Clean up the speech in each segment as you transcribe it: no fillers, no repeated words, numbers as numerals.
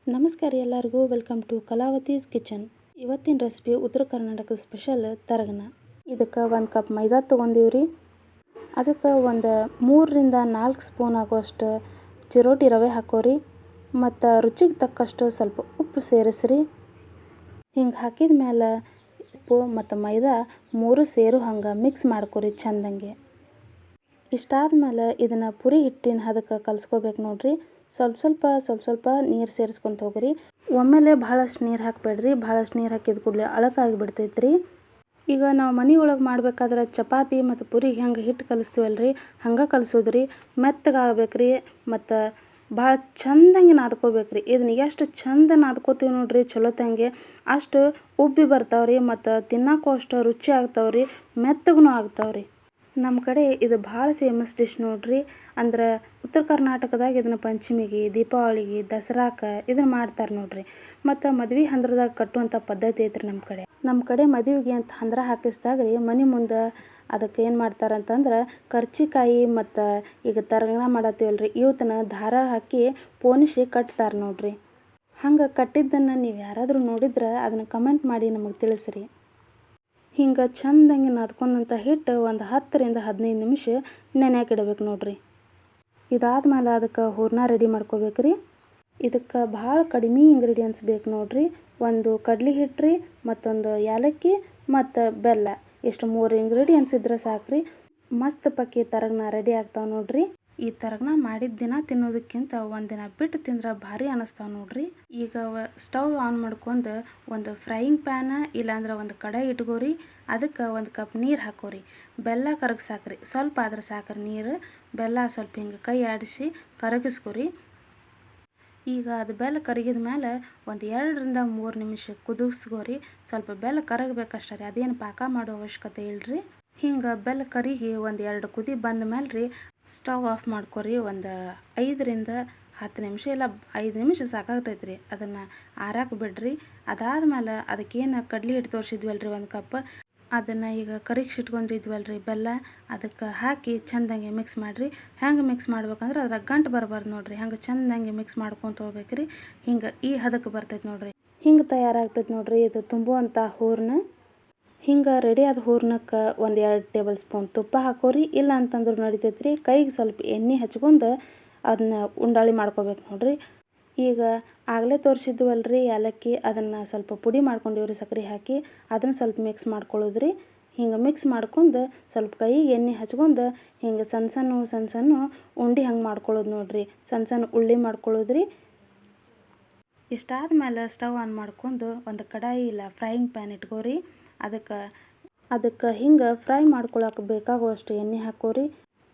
ನಮಸ್ಕಾರ ಎಲ್ಲರಿಗೂ welcome to Kalavati's kitchen. ಇವತ್ತಿನ ರೆಸಿಪಿ ಉತ್ತರ ಕರ್ನಾಟಕದ ಸ್ಪೆಷಲ್ ತರಗನ. ಇದಕ್ಕೆ 1 ಕಪ್ ಮೈದಾ ತೊಗೊಂಡಿವ್ರಿ. ಅದಕ್ಕೆ ಒಂದು 3ರಿಂದ 4 ಸ್ಪೂನ್ ಆಗೋಷ್ಟು ಚಿರೋಟಿ ರವೆ ಹಾಕೋರಿ. ಮತ್ತು ರುಚಿಗೆ ತಕ್ಕಷ್ಟು ಸ್ವಲ್ಪ ಉಪ್ಪು ಸೇರಿಸ್ರಿ. ಹಿಂಗೆ ಹಾಕಿದ ಮೇಲೆ ಉಪ್ಪು ಮತ್ತು ಮೈದಾ 3 ಸೇರು ಹಂಗೆ ಮಿಕ್ಸ್ ಮಾಡ್ಕೊರಿ ಚೆಂದಂಗೆ. ಇಷ್ಟಾದ್ಮೇಲೆ ಇದನ್ನು ಪುರಿ ಹಿಟ್ಟಿನ ಹದಕ್ಕೆ ಕಲಿಸ್ಕೋಬೇಕು ನೋಡ್ರಿ. ಸ್ವಲ್ಪ ನೀರು ಸೇರಿಸ್ಕೊಂತ ಹೋಗ್ರಿ. ಒಮ್ಮೆಲೆ ಭಾಳಷ್ಟು ನೀರು ಹಾಕಬೇಡ್ರಿ. ಭಾಳಷ್ಟು ನೀರು ಹಾಕಿದ ಕೂಡಲೇ ಅಳಕಾಗಿ ಬಿಡ್ತೈತ್ರಿ. ಈಗ ನಾವು ಮನೆ ಒಳಗೆ ಮಾಡ್ಬೇಕಾದ್ರೆ ಚಪಾತಿ ಮತ್ತು ಪುರಿಗೆ ಹೆಂಗೆ ಹಿಟ್ಟು ಕಲಿಸ್ತೀವಲ್ರಿ ಹಂಗೆ ಕಲಿಸೋದ್ರಿ. ಮೆತ್ತಗಾಗಬೇಕ್ರಿ ಮತ್ತು ಭಾಳ ಚೆಂದಂಗೆ ನಾದ್ಕೋಬೇಕ್ರಿ. ಇದನ್ನ ಎಷ್ಟು ಚೆಂದ ನಾದ್ಕೋತೀವಿ ನೋಡ್ರಿ ಚಲೋತ್ತಂಗೆ ಅಷ್ಟು ಉಬ್ಬಿ ಬರ್ತಾವ್ರಿ ಮತ್ತು ತಿನ್ನಕ್ಕೂ ಅಷ್ಟು ರುಚಿ ಆಗ್ತಾವ್ರಿ, ಮೆತ್ತಗೂ ಆಗ್ತಾವ್ರಿ. ನಮ್ಮ ಕಡೆ ಇದು ಭಾಳ ಫೇಮಸ್ ಡಿಶ್ ನೋಡ್ರಿ. ಅಂದ್ರೆ ಉತ್ತರ ಕರ್ನಾಟಕದಾಗ ಇದನ್ನು ಪಂಚಮಿಗೆ, ದೀಪಾವಳಿಗೆ, ದಸರಾಕ್ಕೆ ಇದನ್ನು ಮಾಡ್ತಾರೆ ನೋಡ್ರಿ. ಮತ್ತು ಮದ್ವೆ ಹಂದ್ರದಾಗ ಕಟ್ಟುವಂಥ ಪದ್ಧತಿ ಐತ್ರಿ ನಮ್ಮ ಕಡೆ ಮದುವೆಗೆ ಅಂತ ಹಂದ್ರ ಹಾಕಿಸ್ದಾಗ ರೀ ಮನೆ ಮುಂದೆ ಅದಕ್ಕೆ ಏನು ಮಾಡ್ತಾರಂತಂದ್ರೆ ಕರ್ಚಿಕಾಯಿ ಮತ್ತು ಈಗ ತರಗನ ಮಾಡತ್ತೀವಲ್ರಿ ಇವತ್ತನ್ನ ದಾರ ಹಾಕಿ ಪೋಣಿಸಿ ಕಟ್ತಾರೆ ನೋಡ್ರಿ. ಹಂಗೆ ಕಟ್ಟಿದ್ದನ್ನು ನೀವು ಯಾರಾದರೂ ನೋಡಿದ್ರೆ ಅದನ್ನು ಕಮೆಂಟ್ ಮಾಡಿ ನಮಗೆ ತಿಳಿಸ್ರಿ. ಹಿಂಗೆ ಚೆಂದಂಗೆ ನಾದ್ಕೊಂಡಂಥ ಹಿಟ್ಟು ಒಂದು 10ರಿಂದ 15 ನಿಮಿಷ ನೆನೆಯಾಕೆ ಇಡಬೇಕು ನೋಡ್ರಿ. ಇದಾದ್ಮೇಲೆ ಅದಕ್ಕೆ ಹೂರಣ ರೆಡಿ ಮಾಡ್ಕೋಬೇಕ್ರಿ. ಇದಕ್ಕೆ ಭಾಳ ಕಡಿಮೆ ಇಂಗ್ರೀಡಿಯೆಂಟ್ಸ್ ಬೇಕು ನೋಡ್ರಿ. ಒಂದು ಕಡ್ಲೆ ಹಿಟ್ಟು ರೀ, ಮತ್ತೊಂದು ಏಲಕ್ಕಿ ಮತ್ತು ಬೆಲ್ಲ. ಎಷ್ಟು 3 ಇಂಗ್ರೀಡಿಯೆಂಟ್ಸ್ ಇದ್ರೆ ಸಾಕ್ರಿ. ಮಸ್ತ್ ಪಕ್ಕಿ ತರಗನ ರೆಡಿ ಆಗ್ತಾವೆ ನೋಡ್ರಿ. ಈ ತರಗನ ಮಾಡಿದ ದಿನ ತಿನ್ನೋದಕ್ಕಿಂತ ಒಂದಿನ ಬಿಟ್ಟು ತಿಂದ್ರೆ ಭಾರಿ ಅನ್ನಿಸ್ತಾವೆ ನೋಡ್ರಿ. ಈಗ ಸ್ಟವ್ ಆನ್ ಮಾಡ್ಕೊಂಡು ಒಂದು ಫ್ರೈಯಿಂಗ್ ಪ್ಯಾನ ಇಲ್ಲಾಂದ್ರೆ ಒಂದು ಕಡಾಯಿ ಇಟ್ಕೋರಿ. ಅದಕ್ಕೆ 1 ಕಪ್ ನೀರು ಹಾಕೋರಿ. ಬೆಲ್ಲ ಕರಗಿಸಾಕ್ರಿ. ಸ್ವಲ್ಪ ಆದ್ರೆ ಸಾಕ್ರಿ ನೀರು. ಬೆಲ್ಲ ಸ್ವಲ್ಪ ಹಿಂಗೆ ಕೈ ಆಡಿಸಿ ಕರಗಿಸ್ಕೊರಿ. ಈಗ ಅದು ಬೆಲ್ಲ ಕರಗಿದ ಮೇಲೆ ಒಂದು 2ರಿಂದ 3 ನಿಮಿಷ ಕುದಿಸ್ಕೋರಿ. ಸ್ವಲ್ಪ ಬೆಲ್ಲ ಕರಗಬೇಕಷ್ಟೇ ರೀ, ಅದೇನು ಪಾಕ ಮಾಡೋ ಅವಶ್ಯಕತೆ ಇಲ್ಲರಿ. ಹಿಂಗೆ ಬೆಲ್ಲ ಕರಿಗಿ ಒಂದು 2 ಕುದಿ ಬಂದ ಮೇಲೆ ರೀ ಸ್ಟವ್ ಆಫ್ ಮಾಡ್ಕೊರಿ. ಒಂದು 5ರಿಂದ 10 ನಿಮಿಷ ಇಲ್ಲ 5 ನಿಮಿಷ ಸಾಕಾಗ್ತೈತೆ ರೀ. ಅದನ್ನು ಆರಾಕ ಬಿಡ್ರಿ. ಅದಾದ್ಮೇಲೆ ಅದಕ್ಕೇನು ಕಡ್ಲೆ ಹಿಟ್ಟು ತೋರಿಸಿದ್ವಲ್ರಿ 1 ಕಪ್, ಅದನ್ನು ಈಗ ಕರಗಿಸಿಟ್ಕೊಂಡಿದ್ವಲ್ರಿ ಬೆಲ್ಲ, ಅದಕ್ಕೆ ಹಾಕಿ ಚೆಂದಂಗೆ ಮಿಕ್ಸ್ ಮಾಡಿರಿ. ಹೆಂಗೆ ಮಿಕ್ಸ್ ಮಾಡ್ಬೇಕಂದ್ರೆ ಅದ್ರಾಗ ಗಂಟು ಬರಬಾರ್ದು ನೋಡ್ರಿ. ಹಂಗೆ ಚೆಂದಂಗೆ ಮಿಕ್ಸ್ ಮಾಡ್ಕೊತ ಹೋಗ್ಬೇಕ್ರಿ. ಹಿಂಗೆ ಈ ಹದಕ್ಕೆ ಬರ್ತೈತೆ ನೋಡ್ರಿ. ಹಿಂಗೆ ತಯಾರಾಗ್ತೈತೆ ನೋಡ್ರಿ ಇದು ತುಂಬುವಂಥ ಹೂರಣ. ಹಿಂಗೆ ರೆಡಿಯಾದ ಹೂರಣಕ್ಕೆ ಒಂದು 2 ಟೇಬಲ್ ಸ್ಪೂನ್ ತುಪ್ಪ ಹಾಕೋರಿ. ಇಲ್ಲ ಅಂತಂದ್ರೆ ನಡಿತೈತೆ ರೀ. ಕೈಗೆ ಸ್ವಲ್ಪ ಎಣ್ಣೆ ಹಚ್ಕೊಂಡು ಅದನ್ನ ಉಂಡಾಳಿ ಮಾಡ್ಕೋಬೇಕು ನೋಡ್ರಿ. ಈಗ ಆಗಲೇ ತೋರಿಸಿದ್ವಲ್ರಿ ಏಲಕ್ಕಿ, ಅದನ್ನು ಸ್ವಲ್ಪ ಪುಡಿ ಮಾಡ್ಕೊಂಡಿವ್ರಿ ಸಕ್ಕರೆ ಹಾಕಿ. ಅದನ್ನು ಸ್ವಲ್ಪ ಮಿಕ್ಸ್ ಮಾಡ್ಕೊಳ್ಳೋದ್ರಿ. ಹಿಂಗೆ ಮಿಕ್ಸ್ ಮಾಡ್ಕೊಂಡು ಸ್ವಲ್ಪ ಕೈಗೆ ಎಣ್ಣೆ ಹಚ್ಕೊಂಡು ಹಿಂಗೆ ಸಣ್ಣ ಸಣ್ಣ ಉಂಡೆ ಹಂಗೆ ಮಾಡ್ಕೊಳ್ಳೋದು ನೋಡ್ರಿ. ಸಣ್ಣ ಉಳ್ಳಿ ಮಾಡ್ಕೊಳ್ಳೋದ್ರಿ. ಇಷ್ಟಾದ್ಮೇಲೆ ಸ್ಟವ್ ಆನ್ ಮಾಡ್ಕೊಂಡು ಒಂದು ಕಡಾಯಿ ಇಲ್ಲ ಫ್ರೈಯಿಂಗ್ ಪ್ಯಾನ್ ಇಟ್ಕೋರಿ. ಅದಕ್ಕೆ ಹಿಂಗೆ ಫ್ರೈ ಮಾಡ್ಕೊಳಕ್ಕೆ ಬೇಕಾಗುವಷ್ಟು ಎಣ್ಣೆ ಹಾಕೋರಿ.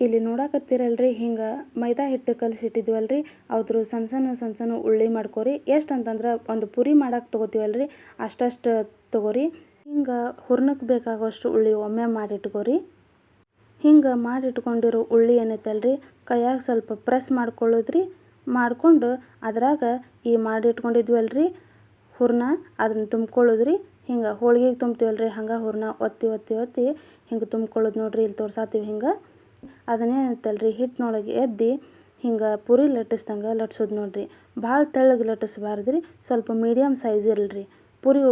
ಇಲ್ಲಿ ನೋಡಕತ್ತೀರಲ್ರಿ ಹಿಂಗೆ ಮೈದಾ ಹಿಟ್ಟು ಕಲಸಿಟ್ಟಿದ್ವಲ್ರಿ ಅದ್ರ ಸಣ್ಣ ಉಳ್ಳಿ ಮಾಡ್ಕೋರಿ. ಎಷ್ಟು ಅಂತಂದ್ರೆ ಒಂದು ಪುರಿ ಮಾಡಕ್ಕೆ ತೊಗೋತೀವಲ್ರಿ ಅಷ್ಟು ತೊಗೋರಿ. ಹಿಂಗೆ ಹೂರ್ಣಕ್ಕೆ ಬೇಕಾಗುವಷ್ಟು ಉಳ್ಳಿ ಒಮ್ಮೆ ಮಾಡಿಟ್ಕೋರಿ. ಹಿಂಗೆ ಮಾಡಿಟ್ಕೊಂಡಿರೋ ಉಳ್ಳಿ ಏನೈತಲ್ರಿ ಕೈಯಾಗ ಸ್ವಲ್ಪ ಪ್ರೆಸ್ ಮಾಡ್ಕೊಳ್ಳೋದ್ರಿ. ಮಾಡಿಕೊಂಡು ಅದ್ರಾಗ ಈ ಮಾಡಿಟ್ಕೊಂಡಿದ್ವಲ್ರಿ ಹೂರ್ಣ ಅದನ್ನು ತುಂಬ್ಕೊಳ್ಳೋದ್ರಿ. ಹಿಂಗೆ ಹೋಳಿಗೆಗೆ ತುಂಬ್ತೀವಲ್ರಿ ಹಂಗೆ ಹೂರ್ಣ ಒತ್ತಿ ಹಿಂಗೆ ತುಂಬ್ಕೊಳ್ಳೋದು ನೋಡ್ರಿ. ಇಲ್ಲಿ ತೋರ್ಸಾತೀವಿ ಹಿಂಗೆ. ಅದನ್ನೇನೈತಲ್ರಿ ಹಿಟ್ಟಿನೊಳಗೆ ಎದ್ದು ಹಿಂಗೆ ಪುರಿ ಲಟ್ಟಿಸ್ದಂಗೆ ಲಟ್ಸೋದು ನೋಡ್ರಿ. ಭಾಳ ತೆಳ್ಳಗೆ ಲಟ್ಟಿಸ್ಬಾರ್ದ್ರಿ, ಸ್ವಲ್ಪ ಮೀಡಿಯಮ್ ಸೈಜ್ ಇರಲ್ರಿ. ಪುರಿ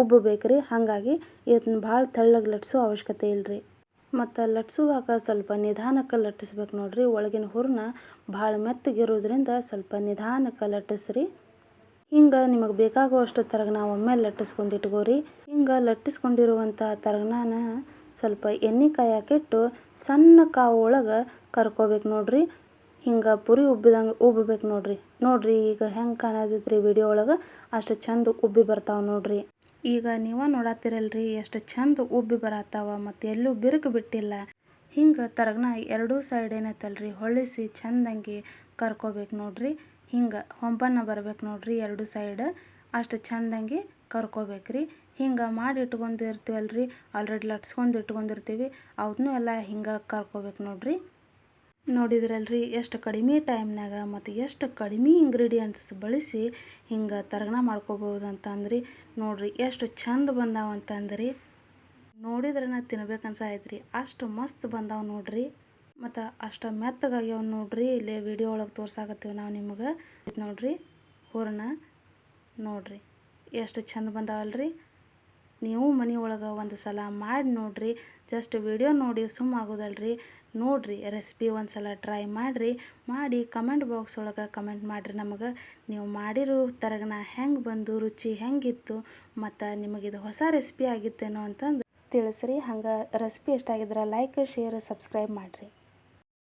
ಉಬ್ಬಬೇಕ್ರಿ. ಹಾಗಾಗಿ ಇದನ್ನ ಭಾಳ ತೆಳ್ಳಗೆ ಲಟ್ಸೋ ಅವಶ್ಯಕತೆ ಇಲ್ಲರಿ. ಮತ್ತು ಲಟ್ಸುವಾಗ ಸ್ವಲ್ಪ ನಿಧಾನಕ್ಕೆ ಲಟ್ಟಿಸ್ಬೇಕು ನೋಡ್ರಿ. ಒಳಗಿನ ಹೂರ್ಣ ಭಾಳ ಮೆತ್ತಗಿರೋದ್ರಿಂದ ಸ್ವಲ್ಪ ನಿಧಾನಕ್ಕೆ ಲಟ್ಟಿಸ್ರಿ. ಹಿಂಗೆ ನಿಮಗೆ ಬೇಕಾಗುವಷ್ಟು ತರಗನ ಒಮ್ಮೆ ಲಟ್ಟಿಸ್ಕೊಂಡು ಇಟ್ಕೋರಿ. ಹಿಂಗೆ ಲಟ್ಟಿಸ್ಕೊಂಡಿರುವಂಥ ತರಗನ ಸ್ವಲ್ಪ ಎಣ್ಣೆ ಕಾಯಕ್ಕಿಟ್ಟು ಸಣ್ಣ ಕಾವು ಒಳಗೆ ಕರ್ಕೋಬೇಕು ನೋಡ್ರಿ. ಹಿಂಗೆ ಪುರಿ ಉಬ್ಬಬೇಕು ನೋಡ್ರಿ. ಈಗ ಹೆಂಗೆ ಕಾಣತೈತ್ರಿ ವಿಡಿಯೋ ಒಳಗೆ ಅಷ್ಟು ಚಂದ ಉಬ್ಬಿ ಬರ್ತಾವೆ ನೋಡ್ರಿ. ಈಗ ನೀವು ನೋಡತ್ತೀರಲ್ರಿ ಎಷ್ಟು ಚಂದ ಉಬ್ಬಿ ಬರತ್ತಾವ ಮತ್ತು ಎಲ್ಲೂ ಬಿರುಕು ಬಿಟ್ಟಿಲ್ಲ. ಹಿಂಗೆ ತರಗನ 2 ಸೈಡ್ ಏನೈತಲ್ರಿ ಹೊಳ್ಳಿಸಿ ಚೆಂದಂಗೆ ಕರ್ಕೋಬೇಕು ನೋಡ್ರಿ. ಹಿಂಗೆ ಹೊಂಬಣ್ಣ ಬರ್ಬೇಕು ನೋಡ್ರಿ 2 ಸೈಡ್. ಅಷ್ಟು ಚೆಂದಂಗೆ ಕರ್ಕೋಬೇಕ್ರಿ. ಹಿಂಗೆ ಮಾಡಿ ಇಟ್ಕೊಂಡಿರ್ತೀವಲ್ರಿ ಆಲ್ರೆಡಿ ಲಟ್ಸ್ಕೊಂಡು ಇಟ್ಕೊಂಡಿರ್ತೀವಿ ಅವನ್ನೂ ಎಲ್ಲ ಹಿಂಗೆ ಕರ್ಕೋಬೇಕು ನೋಡ್ರಿ. ನೋಡಿದ್ರಲ್ರಿ ಎಷ್ಟು ಕಡಿಮೆ ಟೈಮ್ನಾಗ ಮತ್ತು ಎಷ್ಟು ಕಡಿಮೆ ಇಂಗ್ರೀಡಿಯೆಂಟ್ಸ್ ಬಳಸಿ ಹಿಂಗೆ ತರಗನ ಮಾಡ್ಕೋಬೋದು ಅಂತಂದ್ರಿ. ನೋಡ್ರಿ ಎಷ್ಟು ಚಂದ ಬಂದಾವಂತಂದ್ರಿ. ನೋಡಿದ್ರನ ತಿನ್ಬೇಕನ್ಸಾಯ್ತ್ರಿ. ಅಷ್ಟು ಮಸ್ತ್ ಬಂದಾವ ನೋಡ್ರಿ. ಮತ್ತು ಅಷ್ಟು ಮೆತ್ತಗಾಗ್ಯಾವ ನೋಡ್ರಿ. ಇಲ್ಲೇ ವಿಡಿಯೋ ಒಳಗೆ ತೋರ್ಸಾಕತ್ತೀವಿ ನಾವು ನಿಮಗೆ ನೋಡ್ರಿ ಹೂರಣ. ನೋಡಿರಿ ಎಷ್ಟು ಚಂದ ಬಂದಾವಲ್ರಿ. ನೀವು ಮನೆ ಒಳಗೆ ಒಂದು ಸಲ ಮಾಡಿ ನೋಡಿರಿ. ಜಸ್ಟ್ ವಿಡಿಯೋ ನೋಡಿ ಸುಮ್ಮ ಆಗೋದಲ್ರಿ. ನೋಡಿರಿ ರೆಸಿಪಿ ಒಂದು ಸಲ ಟ್ರೈ ಮಾಡಿರಿ. ಮಾಡಿ ಕಮೆಂಟ್ ಬಾಕ್ಸ್ ಒಳಗೆ ಕಮೆಂಟ್ ಮಾಡಿರಿ ನಮಗೆ ನೀವು ಮಾಡಿರೋ ತರಗನ ಹೆಂಗೆ ಬಂದು, ರುಚಿ ಹೆಂಗಿತ್ತು, ಮತ್ತು ನಿಮಗಿದು ಹೊಸ ರೆಸಿಪಿ ಆಗಿತ್ತೇನೋ ಅಂತಂದು ತಿಳಿಸ್ರಿ. ಹಂಗೆ ರೆಸಿಪಿ ಇಷ್ಟ ಆಗಿದ್ರೆ ಲೈಕ್, ಶೇರ್, ಸಬ್ಸ್ಕ್ರೈಬ್ ಮಾಡಿರಿ.